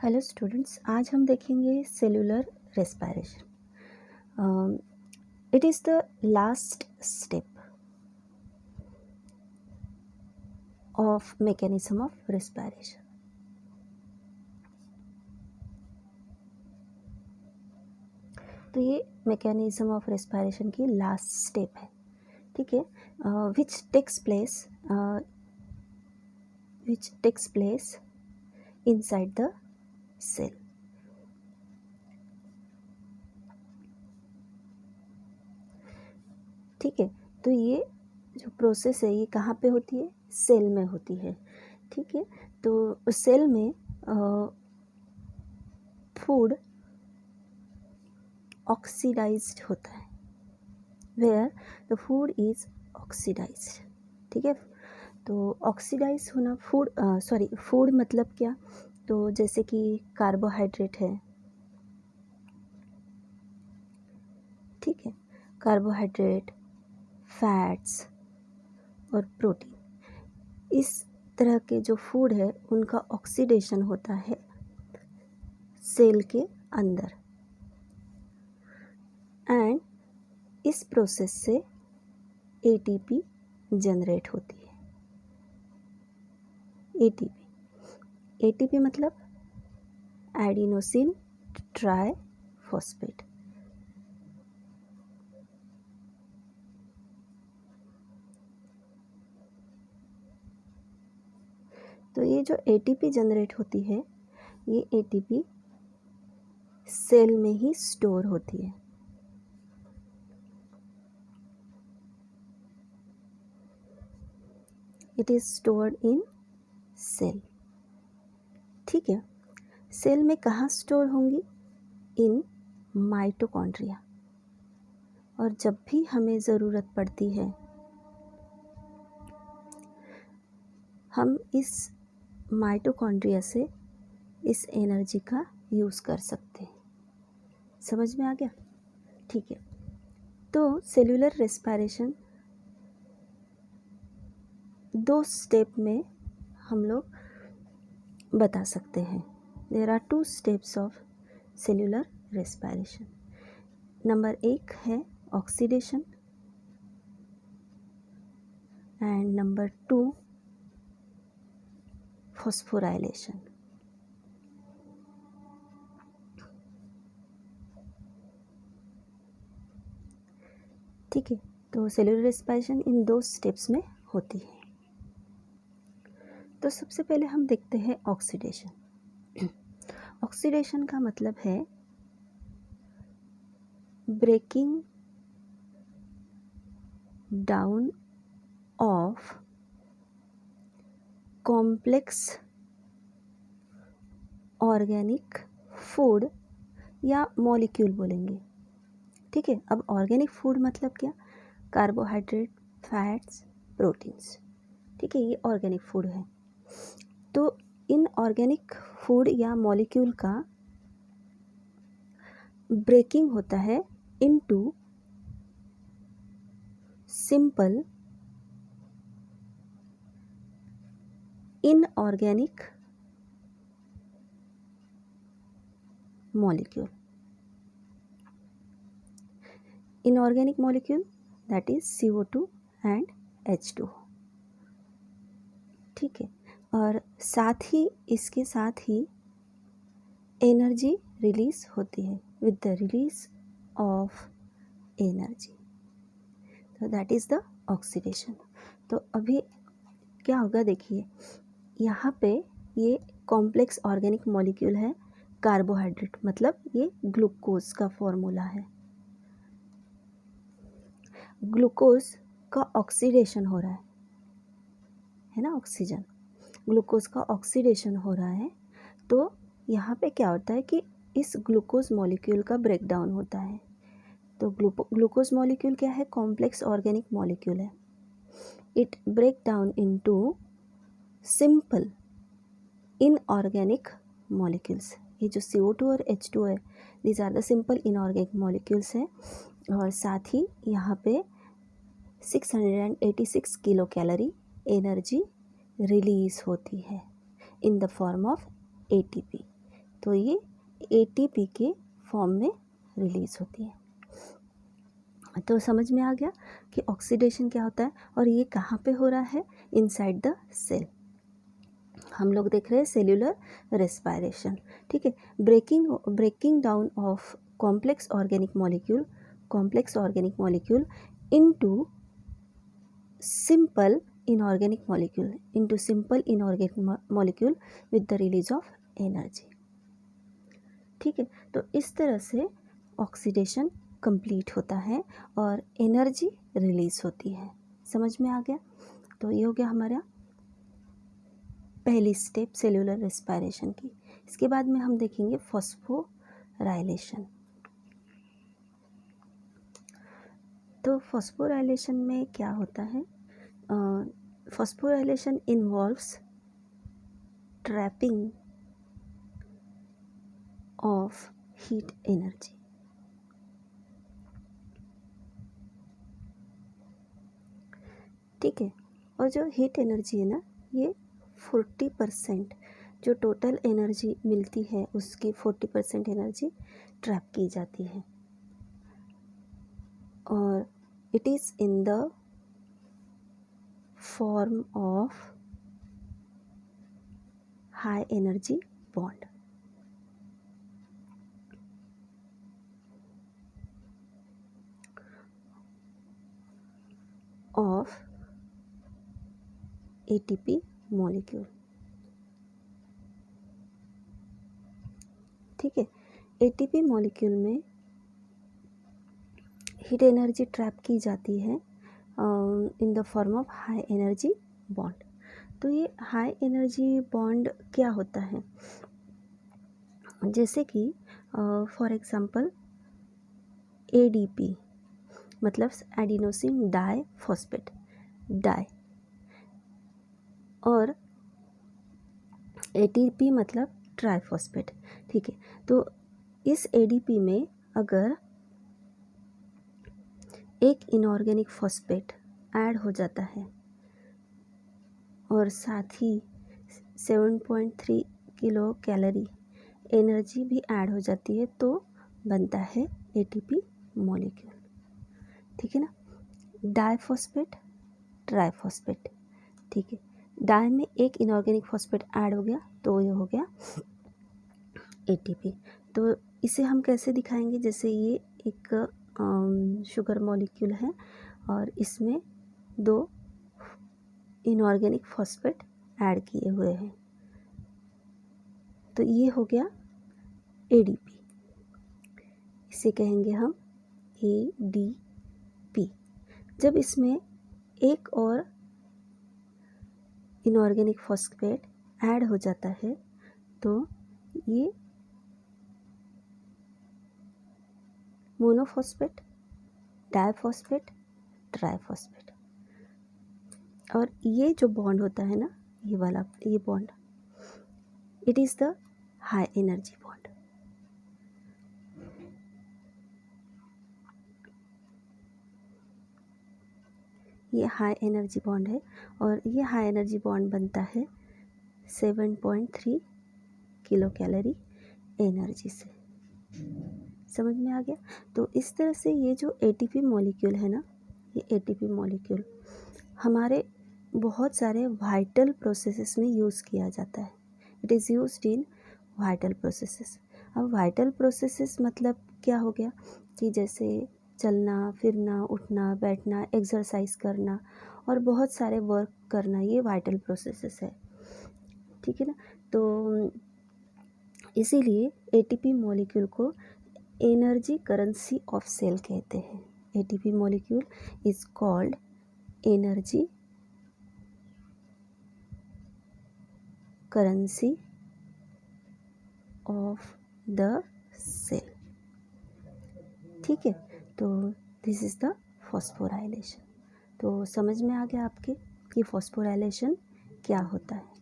Hello students, आज हम देखेंगे cellular respiration. It is the last step of mechanism of respiration. तो ये मैकेनिज्म ऑफ रेस्पिरेशन की लास्ट स्टेप है, ठीक है, which takes place inside the cell. ठीक है, तो ये जो प्रोसेस है ये कहाँ पे होती है? सेल में होती है। ठीक है, तो सेल में फूड ऑक्सीडाइज्ड होता है, where the food is oxidised. ठीक है, तो ऑक्सीडाइज होना फूड मतलब क्या? तो जैसे कि कार्बोहाइड्रेट है, ठीक है, कार्बोहाइड्रेट, फैट्स और प्रोटीन, इस तरह के जो फूड है उनका ऑक्सीडेशन होता है सेल के अंदर, एंड इस प्रोसेस से एटीपी जनरेट होती है। एटीपी मतलब एडिनोसिन ट्राइफॉस्फेट। तो ये जो एटीपी जनरेट होती है, ये एटीपी सेल में ही स्टोर होती है। It is stored in cell. ठीक है, सेल में कहाँ स्टोर होंगी? In mitochondria. और जब भी हमें ज़रूरत पड़ती है हम इस माइटोकॉन्ड्रिया से इस एनर्जी का यूज़ कर सकते हैं। समझ में आ गया? ठीक है, तो सेलुलर रेस्पिरेशन दो स्टेप में हम लोग बता सकते हैं। There are 2 steps of cellular respiration. Number 1 है ऑक्सीडेशन एंड नंबर 2 फॉस्फोराइलेशन। ठीक है, तो सेलुलर रेस्पिरेशन इन 2 स्टेप्स में होती है। तो सबसे पहले हम देखते हैं ऑक्सीडेशन। ऑक्सीडेशन का मतलब है breaking down of complex organic food या मॉलिक्यूल बोलेंगे। ठीक है, अब ऑर्गेनिक फूड मतलब क्या? Carbohydrate, fats, proteins. ठीक है, ये ऑर्गेनिक फूड है। तो इन ऑर्गेनिक फूड या मॉलिक्यूल का ब्रेकिंग होता है into simple inorganic molecule. Inorganic molecule, that is CO2 and H2O. ठीक है, और साथ ही इसके साथ ही एनर्जी रिलीज होती है with the release of energy, तो दैट इज़ द ऑक्सीडेशन। तो अभी क्या होगा देखिए, यहाँ पे ये कॉम्प्लेक्स ऑर्गेनिक मॉलिक्यूल है कार्बोहाइड्रेट, मतलब ये ग्लूकोज का फॉर्मूला है। ग्लूकोज का ऑक्सीडेशन हो रहा है ना, ऑक्सीजन, ग्लूकोज का ऑक्सीडेशन हो रहा है। तो यहाँ पे क्या होता है कि इस ग्लूकोज मॉलिक्यूल का ब्रेक डाउन होता है। तो ग्लूकोज मॉलिक्यूल क्या है? कॉम्प्लेक्स ऑर्गेनिक मॉलिक्यूल है। It break down into simple inorganic molecules. ये जो CO2 और H2 है, these are the simple inorganic molecules हैं। और साथ ही यहाँ पे 686 किलो कैलोरी एनर्जी रिलीज होती है in the form of ATP। तो ये ATP के फॉर्म में रिलीज होती है। तो समझ में आ गया कि ऑक्सीडेशन क्या होता है और ये कहाँ पे हो रहा है, इनसाइड द सेल। हम लोग देख रहे हैं सेल्यूलर रेस्पायरेशन, ठीक है। Breaking down of complex organic molecule into simple inorganic molecule with the release of energy, ठीक है। तो इस तरह से ऑक्सीडेशन कंप्लीट होता है और एनर्जी रिलीज होती है। समझ में आ गया। तो ये हो गया हमारा पहली स्टेप सेल्यूलर रेस्पायरेशन की। इसके बाद में हम देखेंगे फॉस्फोराइलेशन। तो फॉस्फोराइलेशन में क्या होता है, phosphorylation involves trapping of heat energy. ठीक है। और जो हीट एनर्जी है ना, ये 40% जो टोटल एनर्जी मिलती है उसकी 40% एनर्जी ट्रैप की जाती है और it is in the form of high energy bond. Of ATP molecule, ठीक है। ATP मॉलिक्यूल में हीट एनर्जी ट्रैप की जाती है in the form of high energy bond. तो ये हाई एनर्जी बॉन्ड क्या होता है, जैसे कि फॉर एग्जांपल ADP मतलब एडिनोसिन डाई फॉस्फेट डाई, और ATP मतलब ट्राइफॉस्फेट, ठीक है। तो इस ADP में अगर एक इनऑर्गेनिक फॉस्फेट ऐड हो जाता है और साथ ही 7.3 किलो कैलोरी एनर्जी भी ऐड हो जाती है तो बनता है ATP मॉलिक्यूल, ठीक है ना। डाइफॉस्फेट ट्राइफॉस्फेट, ठीक है। डाई में एक इनऑर्गेनिक फॉस्फेट ऐड हो गया तो ये हो गया ATP। तो इसे हम कैसे दिखाएंगे, जैसे ये एक शुगर मॉलिक्यूल है और इसमें 2 इनऑर्गेनिक फॉस्फेट ऐड किए हुए हैं, तो ये हो गया ADP। इसे कहेंगे हम ADP। जब इसमें एक और इनऑर्गेनिक फॉस्फेट ऐड हो जाता है तो ये मोनोफॉस्फेट डाइफॉस्फेट ट्राइफॉस्फेट, और ये जो बॉन्ड होता है ना, ये वाला ये bond, it is the high energy bond. ये हाई एनर्जी बॉन्ड है और ये हाई एनर्जी बॉन्ड बनता है 7.3 किलो कैलोरी एनर्जी से। समझ में आ गया। तो इस तरह से ये जो ATP मॉलिक्यूल है ना, ये ATP मॉलिक्यूल हमारे बहुत सारे वाइटल प्रोसेसेस में यूज़ किया जाता है। It is used in vital processes. अब वाइटल प्रोसेसेस मतलब क्या हो गया कि जैसे चलना फिरना उठना बैठना एक्सरसाइज करना और बहुत सारे वर्क करना, ये वाइटल प्रोसेसेस है, ठीक है ना। तो इसीलिए ATP मॉलिक्यूल को एनर्जी करेंसी ऑफ सेल कहते हैं। ATP molecule is called energy currency of the cell, ठीक है। तो दिस इज़ द फॉस्फोराइलेशन। तो समझ में आ गया आपके कि फॉस्फोराइलेशन क्या होता है।